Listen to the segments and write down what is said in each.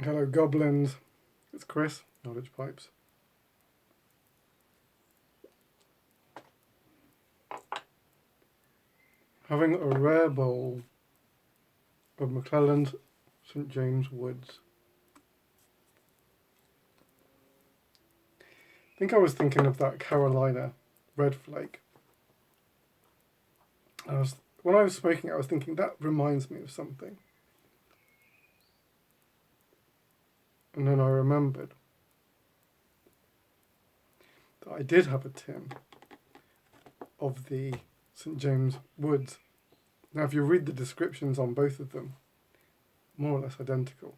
Hello goblins, it's Chris, Eldritch Pipes. Having a rare bowl of McClellend St James Woods. I think I was thinking of that Carolina Red Flake. When I was smoking it, I was thinking that reminds me of something. And then I remembered that I did have a tin of the St James Woods. Now, if you read the descriptions on both of them, more or less identical.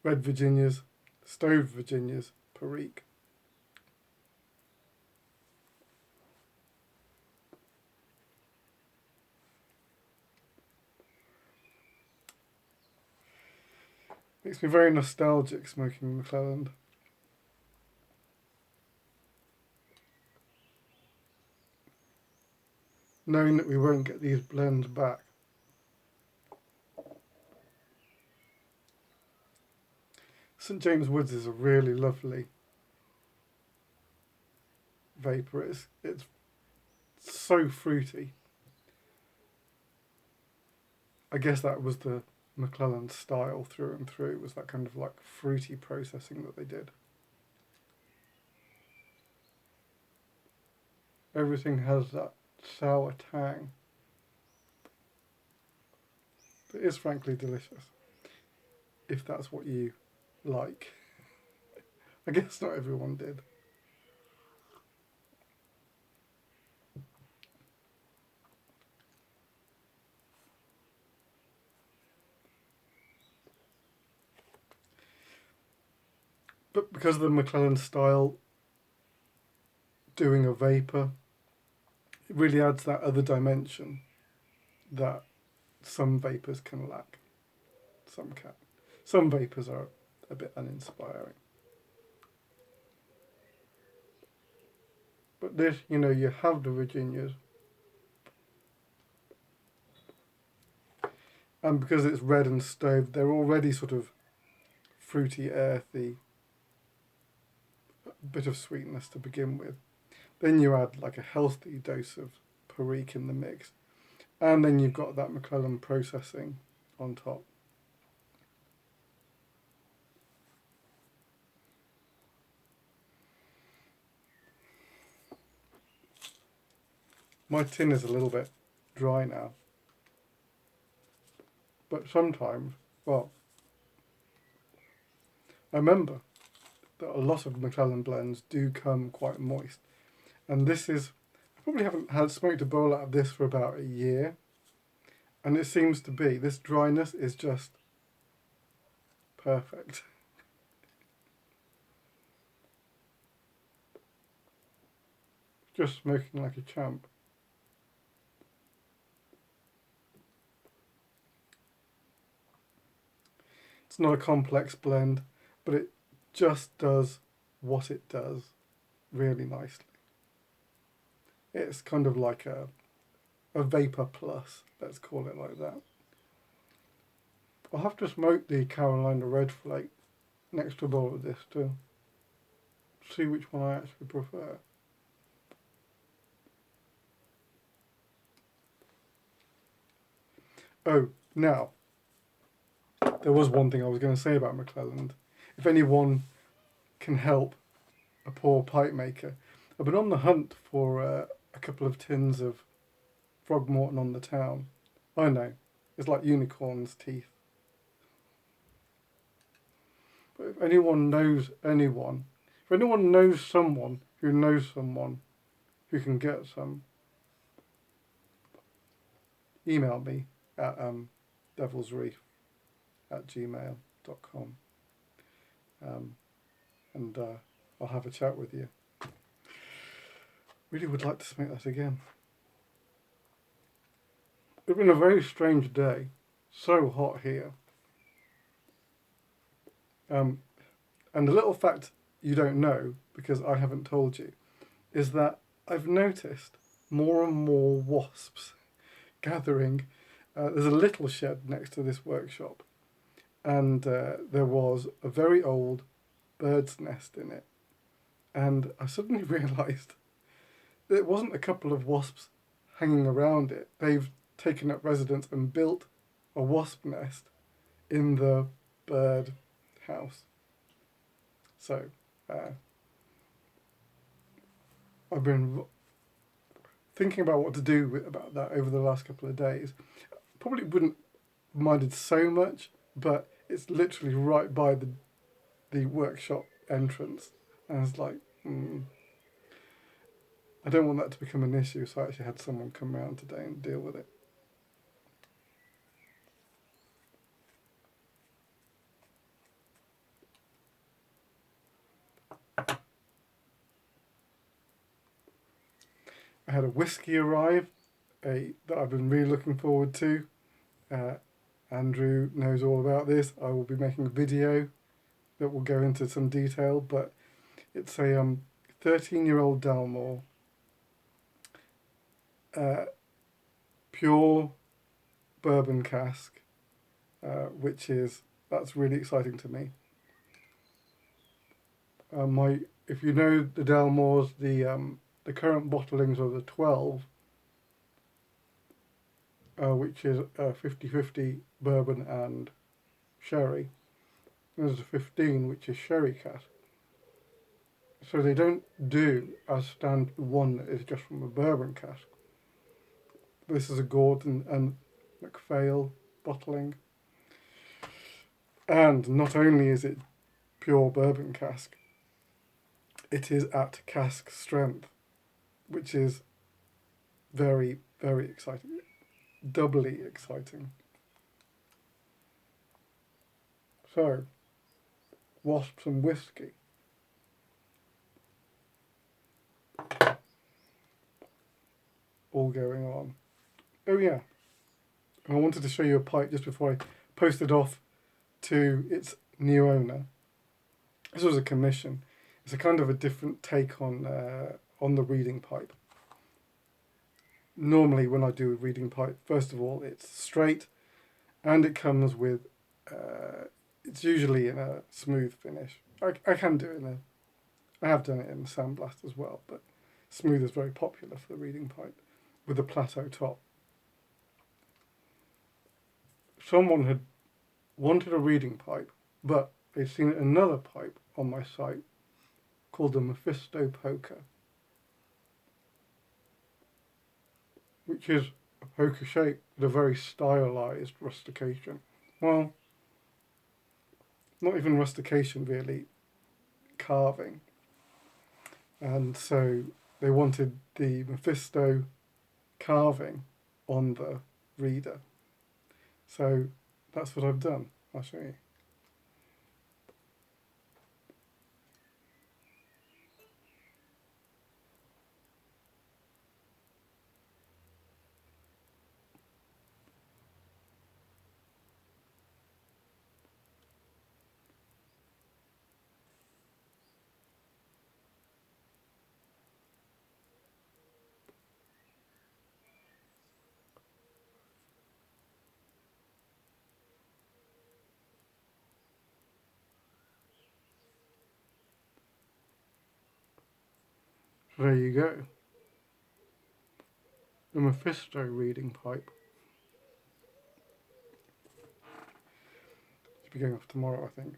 Red Virginias, Stove Virginias, Perique. Makes me very nostalgic smoking McClellend. Knowing that we won't get these blends back. St James Woods is a really lovely vapour. It's so fruity. I guess that was the McClellend style through and through, was that kind of like fruity processing that they did. Everything has that sour tang. It is frankly delicious, if that's what you like. I guess not everyone did. But because of the McClellend style, doing a vapour, it really adds that other dimension that some vapours can lack. Some can. Some vapours are a bit uninspiring. But this, you have the Virginias. And because it's red and stoved, they're already sort of fruity, earthy, a bit of sweetness to begin with. Then you add like a healthy dose of Perique in the mix. And then you've got that McClellend processing on top. My tin is a little bit dry now. But sometimes, I remember that a lot of McClellend blends do come quite moist. And this is, I probably haven't smoked a bowl out of this for about a year. And it seems to be, this dryness is just perfect. Just smoking like a champ. It's not a complex blend, but it just does what it does really nicely. It's kind of like a vapour plus, let's call it like that. I'll have to smoke the Carolina Red Flake next to a bowl of this to see which one I actually prefer. Oh, now, there was one thing I was going to say about McClellend. If anyone can help a poor pipe maker, I've been on the hunt for a couple of tins of Frogmorton on the Town. I know, it's like unicorn's teeth. But if anyone knows someone who knows someone who can get some, email me at devilsreef@gmail.com and I'll have a chat with you. Really would like to smoke that again. It's been a very strange day. So hot here. And the little fact you don't know, because I haven't told you, is that I've noticed more and more wasps gathering. There's a little shed next to this workshop, and there was a very old bird's nest in it. And I suddenly realised that it wasn't a couple of wasps hanging around it. They've taken up residence and built a wasp nest in the bird house. So I've been thinking about what to do about that over the last couple of days. Probably wouldn't mind it so much, but it's literally right by the workshop entrance, and it's like, I don't want that to become an issue, so I actually had someone come round today and deal with it. I had a whiskey arrive, that I've been really looking forward to. Andrew knows all about this. I will be making a video that will go into some detail, but it's a 13-year-old Dalmore, pure bourbon cask, that's really exciting to me. If you know the Dalmores, the current bottlings are the 12, which is 50-50 bourbon and sherry. And there's a 15, which is sherry cask. So they don't do as standard one that is just from a bourbon cask. This is a Gordon and McPhail bottling. And not only is it pure bourbon cask, it is at cask strength, which is very, very exciting. Doubly exciting. So, wasps and whiskey. All going on. Oh yeah, and I wanted to show you a pipe just before I post it off to its new owner. This was a commission. It's a kind of a different take on the reading pipe. Normally when I do a reading pipe, first of all, it's straight, and it comes with, it's usually in a smooth finish. I can do it I have done it in sandblast as well, but smooth is very popular for the reading pipe, with a plateau top. Someone had wanted a reading pipe, but they'd seen another pipe on my site called the Mephisto Poker, which is a poker shape with a very stylized rustication. Well, not even rustication really, carving. And so they wanted the Mephisto carving on the reader. So that's what I've done. I'll show you. So there you go. The Mephisto reading pipe. Should be going off tomorrow, I think.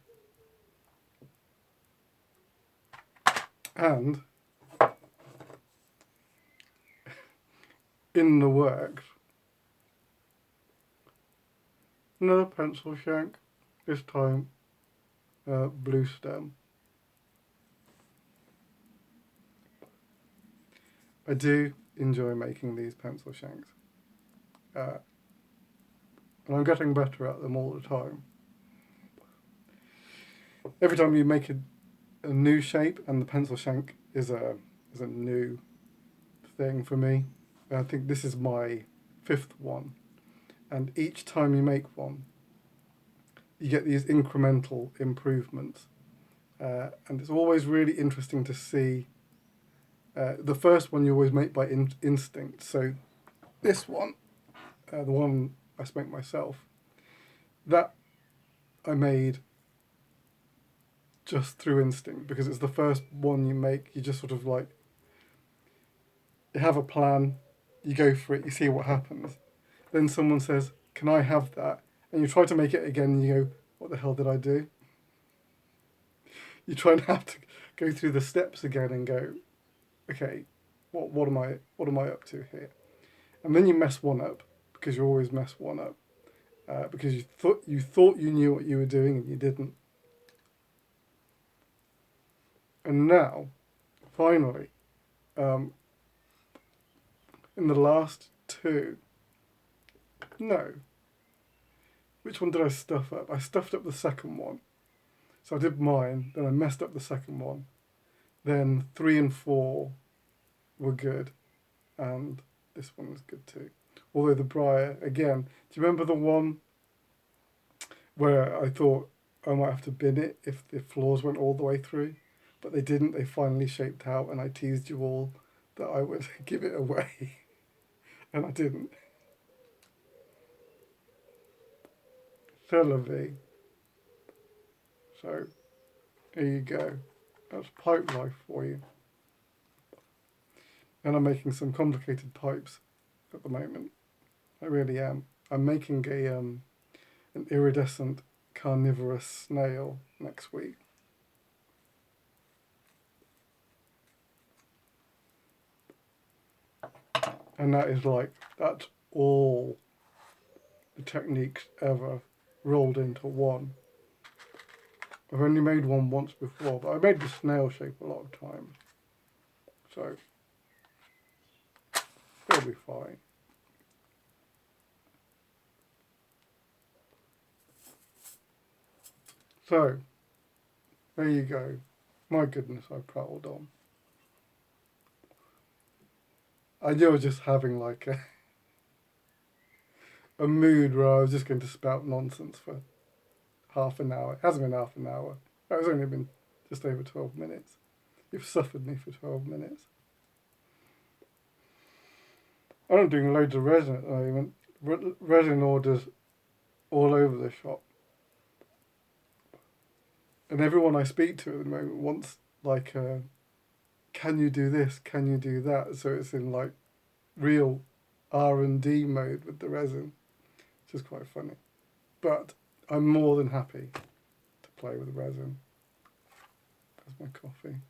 And in the works, another pencil shank, this time blue stem. I do enjoy making these pencil shanks, and I'm getting better at them all the time. Every time you make a new shape, and the pencil shank is a new thing for me. I think this is my 5th one, and each time you make one, you get these incremental improvements, and it's always really interesting to see. The first one you always make by instinct. So this one, the one I make myself, that I made just through instinct, because it's the first one you make. You just sort of like, you have a plan, you go for it, you see what happens. Then someone says, "Can I have that?" And you try to make it again, and you go, "What the hell did I do?" You try and have to go through the steps again and go, "Okay, what am I up to here?" And then you mess one up, because you always mess one up, because you thought you knew what you were doing and you didn't. And now, finally, in the last two, no. Which one did I stuff up? I stuffed up the second one. So I did mine, then I messed up the second one. Then 3 and 4 were good, and this one was good too. Although the Briar, again, do you remember the one where I thought I might have to bin it if the floors went all the way through? But they didn't, they finally shaped out, and I teased you all that I would give it away. And I didn't. C'est la vie. So, here you go. That's pipe life for you. And I'm making some complicated pipes at the moment. I really am. I'm making an iridescent carnivorous snail next week. And that is like, that's all the techniques ever rolled into one. I've only made one once before, but I made the snail shape a lot of times. So, it'll be fine. So, there you go. My goodness, I prattled on. I knew I was just having like a mood where I was just going to spout nonsense for half an hour. It hasn't been half an hour. It's only been just over 12 minutes. You've suffered me for 12 minutes. I'm doing loads of resin at the moment. Resin orders all over the shop. And everyone I speak to at the moment wants like, can you do this? Can you do that? So it's in like real R&D mode with the resin, which is quite funny. But I'm more than happy to play with resin. That's my coffee.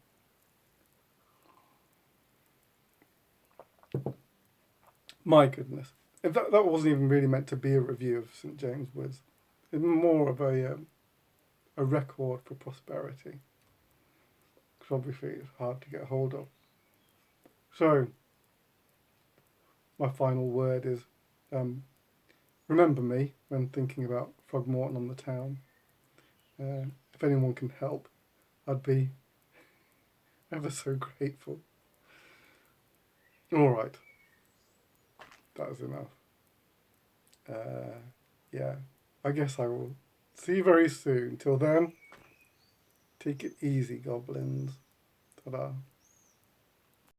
My goodness. That wasn't even really meant to be a review of St James Woods. It's more of a record for prosperity. Because obviously it's hard to get hold of. So, my final word is, remember me when thinking about Frogmorton on the Town. If anyone can help, I'd be ever so grateful. All right. That was enough. Yeah, I guess I will see you very soon. Till then, take it easy, goblins. Ta-da.